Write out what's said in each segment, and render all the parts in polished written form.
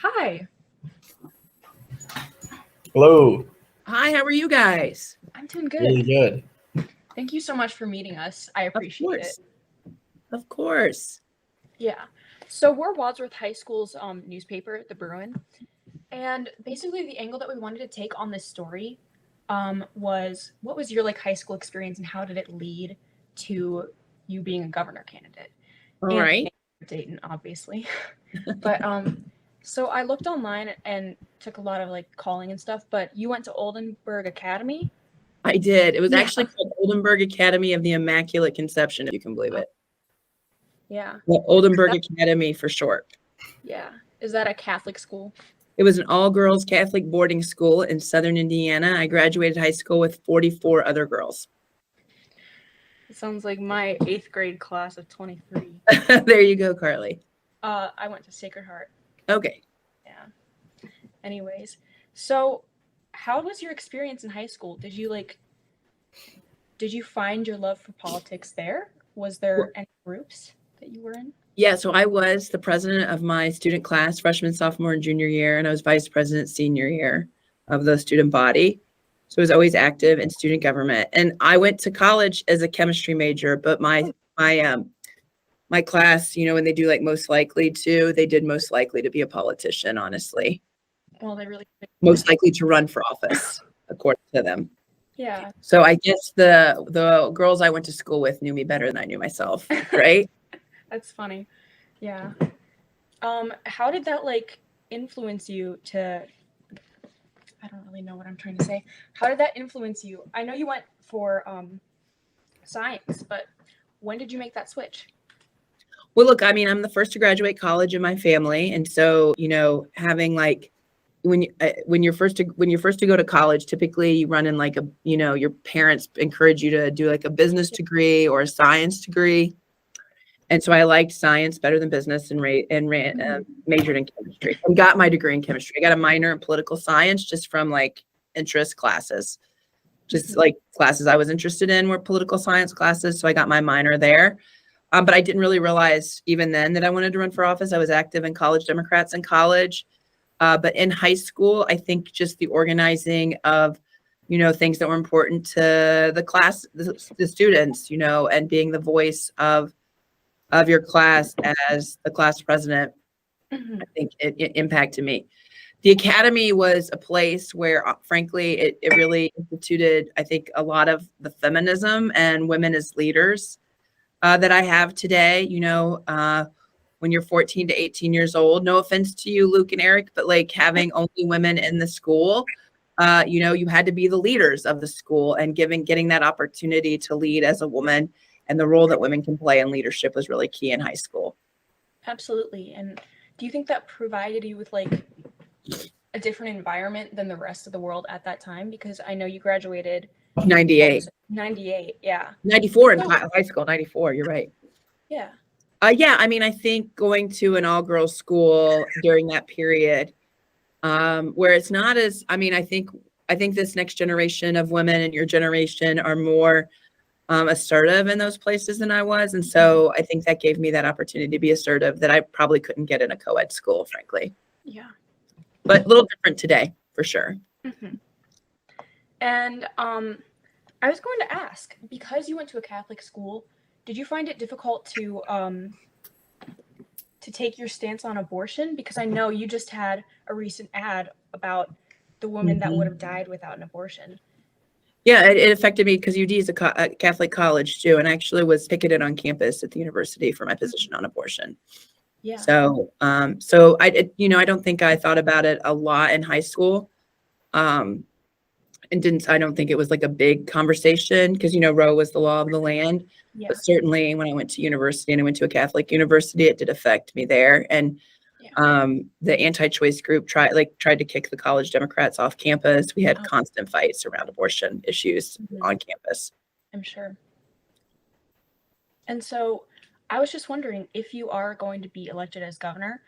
Hi, Hello. Hi, how are you guys? I'm doing good. Really good. Thank you so much for meeting us. I Of appreciate it. course. Of course. Yeah. So we're Wadsworth High School's newspaper, the Bruin, and basically the angle that we wanted to take on this story was what was your high school experience and how did it lead to you being a governor candidate? All right. Dayton, obviously. But so I looked online and took a lot of calling and stuff, but you went to Oldenburg Academy. I did. It was Yeah. actually called Oldenburg Academy of the Immaculate Conception, if you can believe it. Yeah. Well, Oldenburg Academy for short. Yeah. Is that a Catholic school? It was an all-girls Catholic boarding school in Southern Indiana. I graduated high school with 44 other girls. It sounds like my 8th grade class of 23. There you go, Carly. I went to Sacred Heart. Okay. Yeah. Anyways, so how was your experience in high school? Did you find your love for politics there? Was there any groups that you were in? Yeah, so I was the president of my student class, freshman, sophomore, and junior year, and I was vice president senior year of the student body. So I was always active in student government. And I went to college as a chemistry major, but my class, when they do most likely to, they did most likely to be a politician, honestly. Well, they really Most likely to run for office, according to them. Yeah. So I guess the girls I went to school with knew me better than I knew myself, right? That's funny. Yeah. How did that influence you to I don't really know what I'm trying to say. How did that influence you? I know you went for science, but when did you make that switch? Well, look, I'm the first to graduate college in my family, and so having when you're first to go to college, typically you run in your parents encourage you to do a business degree or a science degree, and so I liked science better than business and majored in chemistry and got my degree in chemistry. I got a minor in political science just from interest classes, just classes I was interested in were political science classes, so I got my minor there. But I didn't really realize even then that I wanted to run for office. I was active in college Democrats in college. But in high school, I think just the organizing of, things that were important to the class, the students, and being the voice of your class as the class president, I think it impacted me. The academy was a place where, frankly, it really instituted, I think, a lot of the feminism and women as leaders that I have today. When you're 14 to 18 years old, no offense to you, Luke and Eric, but having only women in the school, you had to be the leaders of the school, and getting that opportunity to lead as a woman and the role that women can play in leadership was really key in high school. Absolutely. And do you think that provided you with a different environment than the rest of the world at that time? Because I know you graduated 98. 98, yeah. 94 in high school, 94, you're right. Yeah. Yeah, I think going to an all-girls school during that period, where it's not as, I think this next generation of women and your generation are more assertive in those places than I was. And so I think that gave me that opportunity to be assertive that I probably couldn't get in a co-ed school, frankly. Yeah. But a little different today, for sure. Mm-hmm. And I was going to ask, because you went to a Catholic school, did you find it difficult to take your stance on abortion? Because I know you just had a recent ad about the woman that would have died without an abortion. Yeah, it affected me because UD is a Catholic college too, and I actually was ticketed on campus at the university for my position on abortion. Yeah. So, I don't think I thought about it a lot in high school. And I don't think it was a big conversation because, Roe was the law of the land. Yeah. But certainly when I went to university and I went to a Catholic university, it did affect me there. And the anti-choice group tried to kick the college Democrats off campus. We had constant fights around abortion issues on campus. I'm sure. And so I was just wondering, if you are going to be elected as governor,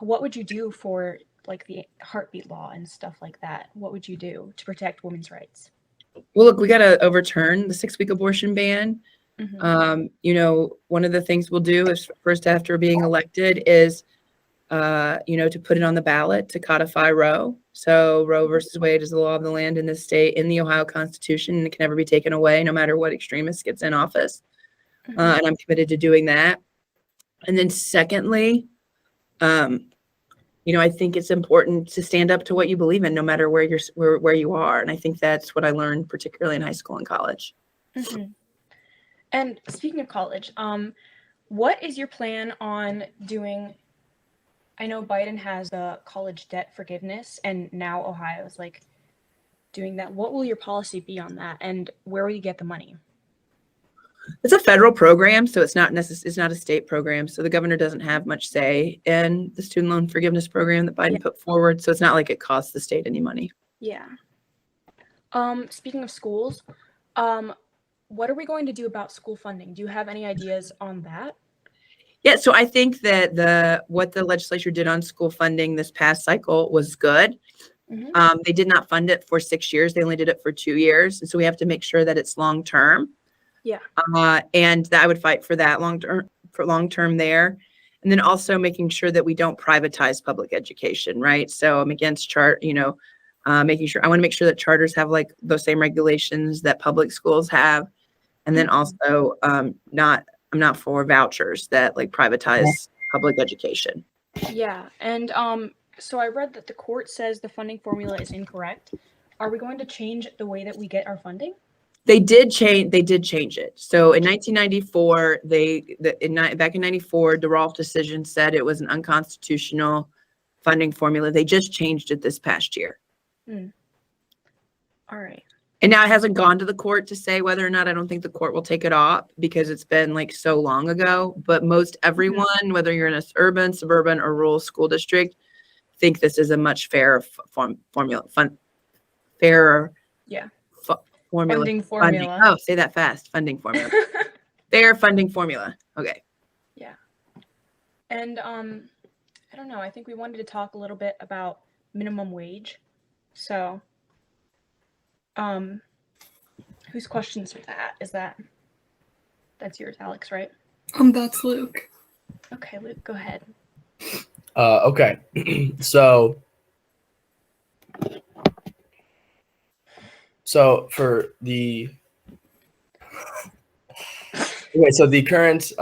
what would you do for the heartbeat law and stuff like that? What would you do to protect women's rights? Well, look, we got to overturn the 6-week abortion ban. Mm-hmm. One of the things we'll do is first after being elected is to put it on the ballot to codify Roe. So Roe versus Wade is the law of the land in this state, in the Ohio Constitution, and it can never be taken away, no matter what extremist gets in office. And I'm committed to doing that. And then secondly, I think it's important to stand up to what you believe in, no matter where you are. And I think that's what I learned, particularly in high school and college. And speaking of college, what is your plan on doing? I know Biden has the college debt forgiveness, and now Ohio is like doing that. What will your policy be on that, and where will you get the money? It's a federal program, so it's not a state program. So the governor doesn't have much say in the student loan forgiveness program that Biden put forward. So it's not like it costs the state any money. Yeah. Speaking of schools, what are we going to do about school funding? Do you have any ideas on that? Yeah, so I think that what the legislature did on school funding this past cycle was good. They did not fund it for 6 years. They only did it for 2 years. And so we have to make sure that it's long term. Yeah. And that I would fight for that long term there. And then also making sure that we don't privatize public education, right? So I'm against I want to make sure that charters have like those same regulations that public schools have. And then also I'm not for vouchers that like privatize public education. Yeah. And so I read that the court says the funding formula is incorrect. Are we going to change the way that we get our funding? They did change it. So in 1994, back in 94, the Rolfe decision said it was an unconstitutional funding formula. They just changed it this past year. All right. And now it hasn't gone to the court to say whether or not. I don't think the court will take it off because it's been like so long ago. But most everyone, whether you're in a urban, suburban, or rural school district, think this is a much fairer formula. Formula. Funding formula. Funding. Oh, say that fast. Funding formula. Fair funding formula. Okay. Yeah. And I don't know. I think we wanted to talk a little bit about minimum wage. So, whose questions are that? That's yours, Alex, right? That's Luke. Okay, Luke, go ahead. Okay. So for the the current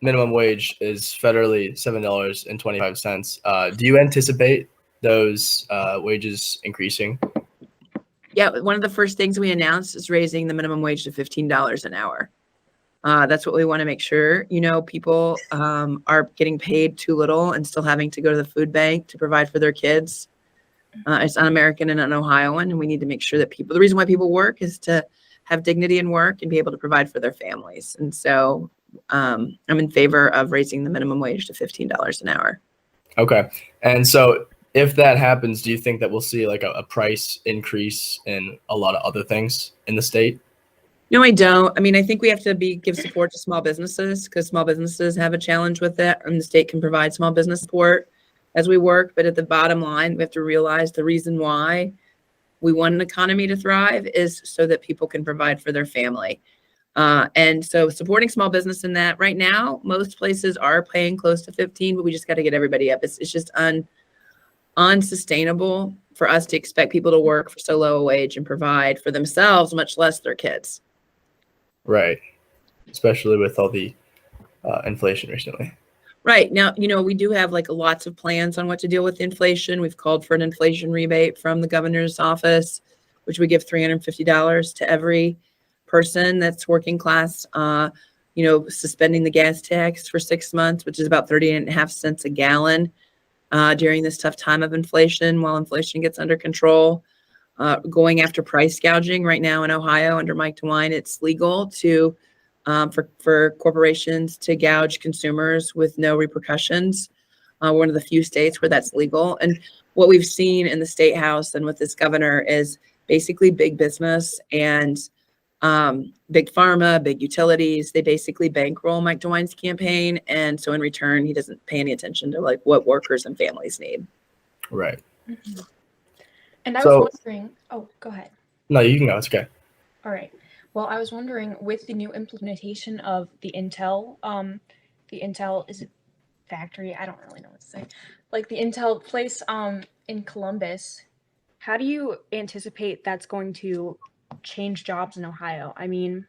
minimum wage is federally $7.25. Do you anticipate those wages increasing? Yeah, one of the first things we announced is raising the minimum wage to $15 an hour. That's what we want to make sure. People are getting paid too little and still having to go to the food bank to provide for their kids. It's un-American and un-Ohioan, and we need to make sure that the reason why people work is to have dignity in work and be able to provide for their families. And so I'm in favor of raising the minimum wage to $15 an hour. Okay. And so if that happens, do you think that we'll see like a price increase in a lot of other things in the state? No, I don't. I mean, I think we have to give support to small businesses because small businesses have a challenge with that, and the state can provide small business support as we work. But at the bottom line, we have to realize the reason why we want an economy to thrive is so that people can provide for their family. And so supporting small business in that right now, most places are paying close to 15, but we just got to get everybody up. It's just unsustainable for us to expect people to work for so low a wage and provide for themselves, much less their kids. Right. Especially with all the inflation recently. Right. Now, we do have like lots of plans on what to deal with inflation. We've called for an inflation rebate from the governor's office, which we give $350 to every person that's working class, suspending the gas tax for 6 months, which is about 38.5 cents a gallon during this tough time of inflation while inflation gets under control. Going after price gouging right now in Ohio under Mike DeWine, it's legal to for corporations to gouge consumers with no repercussions. We're one of the few states where that's legal. And what we've seen in the state house and with this governor is basically big business and big pharma, big utilities. They basically bankroll Mike DeWine's campaign. And so in return, he doesn't pay any attention to like what workers and families need. Right. Mm-hmm. And I was wondering, go ahead. No, you can go. It's okay. All right. Well, I was wondering with the new implementation of the Intel, is it factory. I don't really know what to say. Like the Intel place in Columbus. How do you anticipate that's going to change jobs in Ohio? I mean,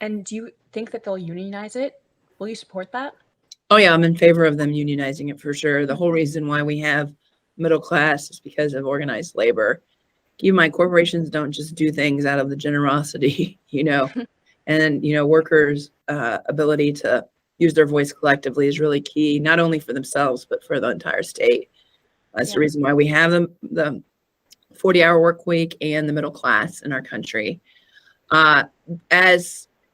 and do you think that they'll unionize it? Will you support that? Oh yeah, I'm in favor of them unionizing it for sure. The whole reason why we have middle class is because of organized labor. Keep in mind, corporations don't just do things out of the generosity, and workers' ability to use their voice collectively is really key, not only for themselves but for the entire state. That's the reason why we have the 40-hour work week and the middle class in our country.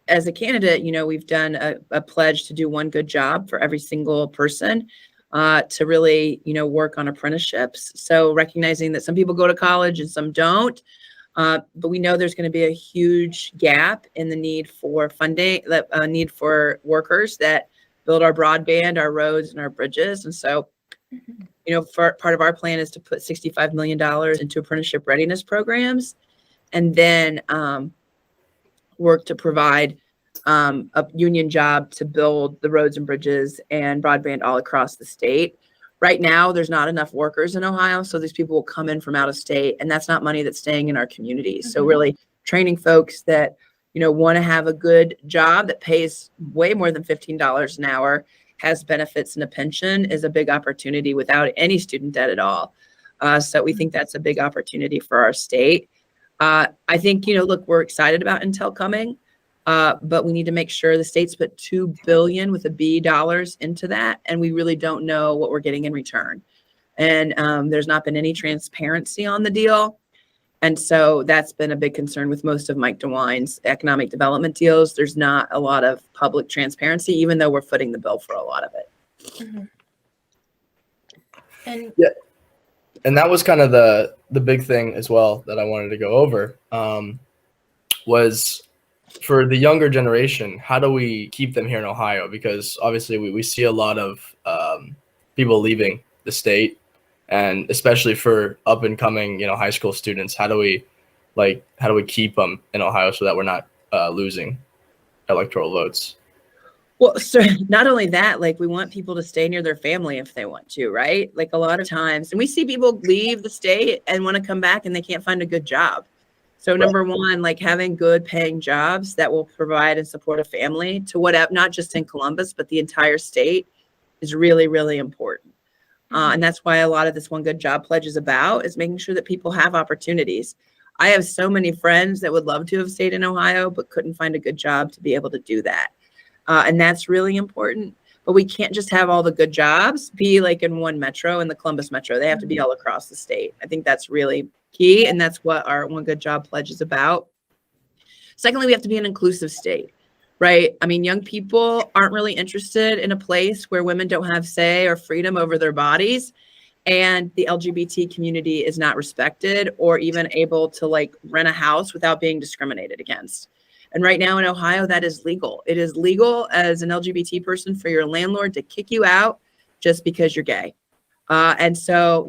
As a candidate, we've done a pledge to do one good job for every single person, to really, work on apprenticeships. So recognizing that some people go to college and some don't, but we know there's going to be a huge gap in the need for funding, need for workers that build our broadband, our roads, and our bridges. And so, part of our plan is to put $65 million into apprenticeship readiness programs, and then work to provide a union job to build the roads and bridges and broadband all across the state. Right now, there's not enough workers in Ohio, so these people will come in from out of state, and that's not money that's staying in our communities. So really training folks that, want to have a good job that pays way more than $15 an hour, has benefits and a pension, is a big opportunity without any student debt at all. So we think that's a big opportunity for our state. I think, look, we're excited about Intel coming. But we need to make sure the state's put $2 billion with a B dollars into that, and we really don't know what we're getting in return. And there's not been any transparency on the deal. And so that's been a big concern with most of Mike DeWine's economic development deals. There's not a lot of public transparency, even though we're footing the bill for a lot of it. And that was kind of the big thing as well that I wanted to go over, was for the younger generation, how do we keep them here in Ohio? Because obviously we see a lot of people leaving the state, and especially for up and coming, high school students, how do we keep them in Ohio so that we're not losing electoral votes? Well, so not only that, we want people to stay near their family if they want to, right? A lot of times, and we see people leave the state and want to come back and they can't find a good job. So number one, having good paying jobs that will provide and support a family to whatever, not just in Columbus, but the entire state, is really, really important. And that's why a lot of this One Good Job Pledge is about, is making sure that people have opportunities. I have so many friends that would love to have stayed in Ohio, but couldn't find a good job to be able to do that. And that's really important. But we can't just have all the good jobs be in one metro, in the Columbus metro. They have to be all across the state. I think that's really key, and that's what our One Good Job Pledge is about. Secondly, we have to be an inclusive state, right? I mean, young people aren't really interested in a place where women don't have say or freedom over their bodies, and the LGBT community is not respected or even able to rent a house without being discriminated against. And right now in Ohio, that is legal. It is legal as an LGBT person for your landlord to kick you out just because you're gay. And so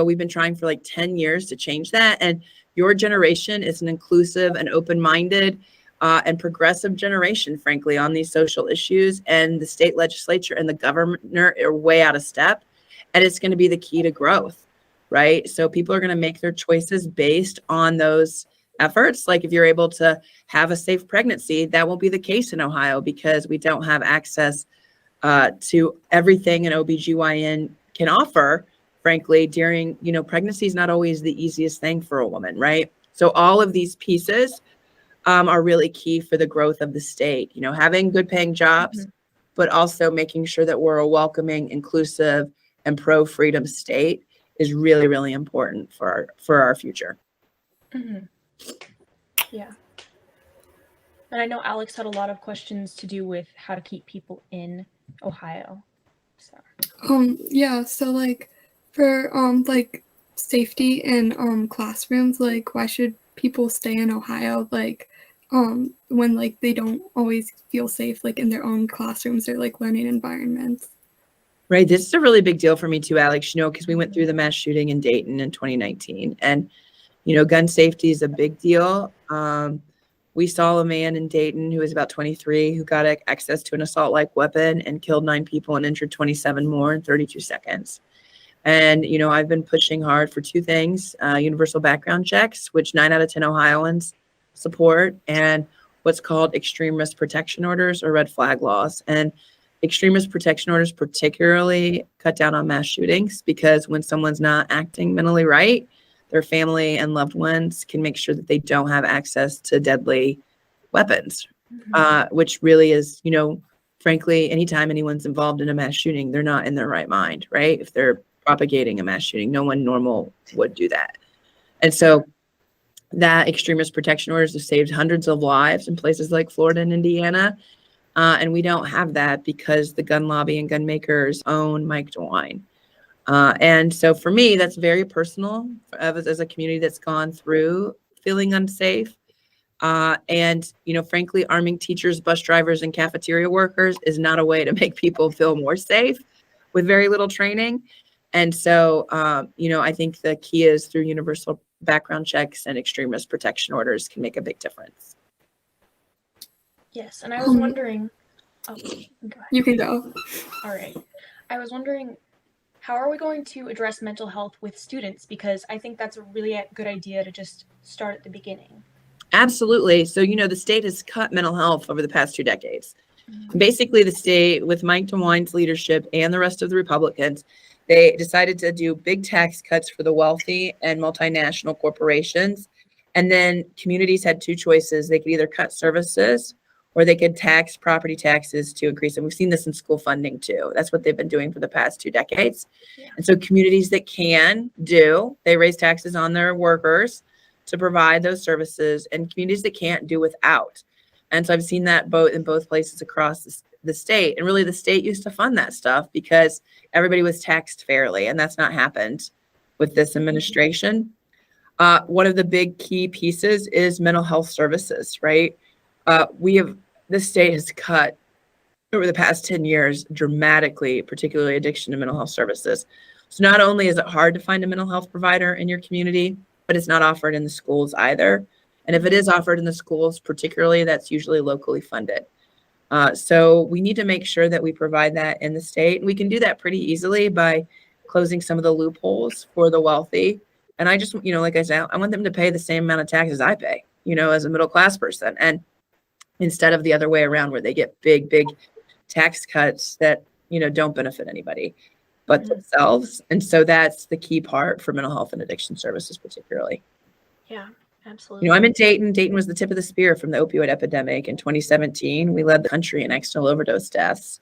we've been trying for 10 years to change that. And your generation is an inclusive and open-minded and progressive generation, frankly, on these social issues. And the state legislature and the governor are way out of step. And it's going to be the key to growth, right? So people are going to make their choices based on those efforts. If you're able to have a safe pregnancy, that won't be the case in Ohio because we don't have access to everything an OBGYN can offer, frankly, during, pregnancy is not always the easiest thing for a woman, right? So all of these pieces are really key for the growth of the state, having good paying jobs, but also making sure that we're a welcoming, inclusive, and pro-freedom state is really, really important for our future. Yeah. And I know Alex had a lot of questions to do with how to keep people in Ohio. So. So for safety in classrooms, why should people stay in Ohio when they don't always feel safe in their own classrooms or learning environments? Right. This is a really big deal for me too, Alex, because we went through the mass shooting in Dayton in 2019, and gun safety is a big deal. We saw a man in Dayton who was about 23 who got access to an assault-like weapon and killed 9 people and injured 27 more in 32 seconds. And, you know, I've been pushing hard for 2 things, universal background checks, which 9 out of 10 Ohioans support, and what's called extreme risk protection orders or red flag laws. And extreme risk protection orders particularly cut down on mass shootings, because when someone's not acting mentally right, their family and loved ones can make sure that they don't have access to deadly weapons, which really is, you know, frankly, anytime anyone's involved in a mass shooting, they're not in their right mind, right? If they're propagating a mass shooting, no one normal would do that. And so that extreme risk protection orders have saved hundreds of lives in places like Florida and Indiana. And we don't have that because the gun lobby and gun makers own Mike DeWine. And so for me, that's very personal as a community that's gone through feeling unsafe. And, you know, frankly, arming teachers, bus drivers, and cafeteria workers is not a way to make people feel more safe with very little training. And so, you know, I think the key is through universal background checks and extreme risk protection orders can make a big difference. Yes, and I was wondering, go ahead. You can go. All right. I was wondering, how are we going to address mental health with students? Because I think that's a really good idea to just start at the beginning. Absolutely. So, you know, the state has cut mental health over the past 2 decades. Basically, the state, with Mike DeWine's leadership and the rest of the Republicans, they decided to do big tax cuts for the wealthy and multinational corporations. And then communities had 2 choices. They could either cut services or they could tax property taxes to increase. And we've seen this in school funding too. That's what they've been doing for the past 2 decades. Yeah. And so communities that can they raise taxes on their workers to provide those services, and communities that can't do without. And so I've seen that in both places across the state. And really the state used to fund that stuff because everybody was taxed fairly, and that's not happened with this administration. One of the big key pieces is mental health services, right? The state has cut over the past 10 years dramatically, particularly addiction to mental health services. So not only is it hard to find a mental health provider in your community, but it's not offered in the schools either. And if it is offered in the schools, particularly, that's usually locally funded. So we need to make sure that we provide that in the state. And we can do that pretty easily by closing some of the loopholes for the wealthy. And I just, you know, like I said, I want them to pay the same amount of taxes I pay, you know, as a middle class person. And instead of the other way around where they get big tax cuts that, you know, don't benefit anybody but themselves. And so that's the key part for mental health and addiction services particularly. Yeah, absolutely. You know, I'm in Dayton. Dayton was the tip of the spear from the opioid epidemic. In 2017, we led the country in accidental overdose deaths.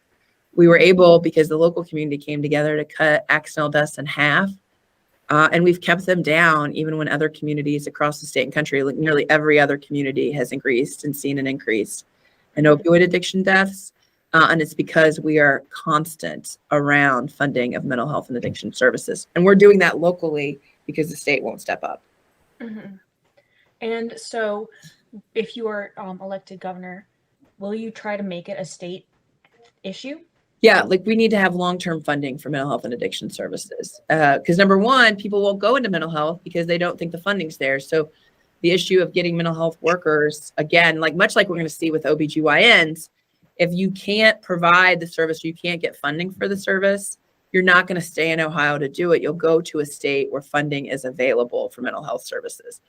We were able, because the local community came together, to cut accidental deaths in half. And we've kept them down even when other communities across the state and country, like nearly every other community, has increased and seen an increase in opioid addiction deaths. And it's because we are constant around funding of mental health and addiction services. And we're doing that locally because the state won't step up. Mm-hmm. And so if you are elected governor, will you try to make it a state issue? Yeah, like we need to have long-term funding for mental health and addiction services. Because number one, people won't go into mental health because they don't think the funding's there. So the issue of getting mental health workers, again, like much like we're going to see with OBGYNs, if you can't provide the service, you can't get funding for the service, you're not going to stay in Ohio to do it. You'll go to a state where funding is available for mental health services.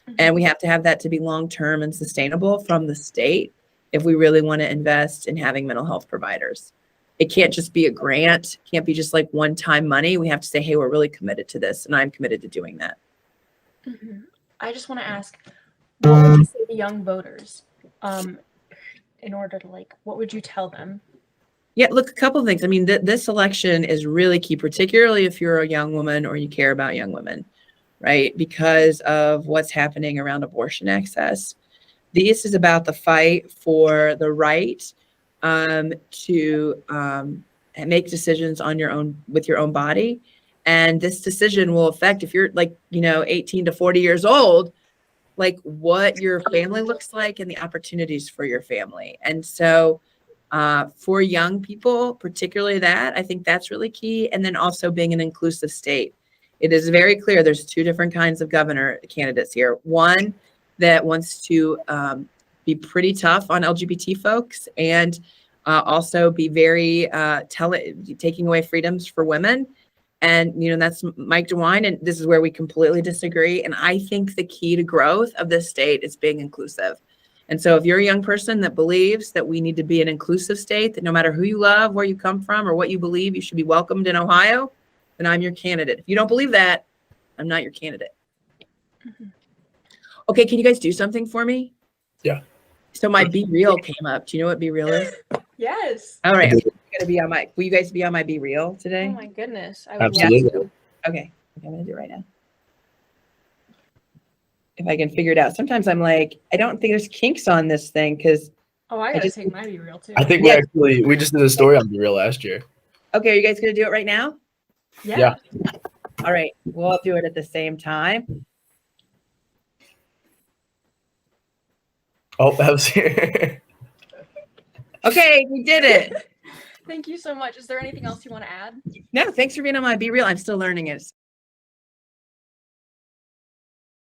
Mm-hmm. And we have to have that to be long-term and sustainable from the state if we really want to invest in having mental health providers. It can't just be a grant. It can't be just like one-time money. We have to say, hey, we're really committed to this, and I'm committed to doing that. Mm-hmm. I just want to ask, what would you say to young voters in order to, like, what would you tell them? Yeah, look, a couple of things. I mean, this election is really key, particularly if you're a young woman or you care about young women, right? Because of what's happening around abortion access. This is about the fight for the right to make decisions on your own, with your own body. And this decision will affect, if you're like, 18 to 40 years old, like what your family looks like and the opportunities for your family. And so for young people, particularly I think that's really key. And then also being an inclusive state. It is very clear there's 2 different kinds of governor candidates here. One that wants to be pretty tough on LGBT folks, and also be very taking away freedoms for women. And, you know, that's Mike DeWine, and this is where we completely disagree. And I think the key to growth of this state is being inclusive. And so if you're a young person that believes that we need to be an inclusive state, that no matter who you love, where you come from, or what you believe, you should be welcomed in Ohio, then I'm your candidate. If you don't believe that, I'm not your candidate. Okay, can you guys do something for me? Yeah. So my Be Real came up. Do you know what Be Real is? Yes. All right. I'm gonna be on my. Will you guys be on my Be Real today? Oh my goodness. I would love Absolutely. to. Okay. I'm gonna do it right now. If I can figure it out. Sometimes I'm like, I don't think there's kinks on this thing because. Oh, I gotta take my Be Real too. I think we just did a story on Be Real last year. Okay, are you guys gonna do it right now? Yeah. All right. We'll do it at the same time. Oh, that was Okay, we did it. Thank you so much. Is there anything else you want to add? No, thanks for being on my Be Real. I'm still learning it.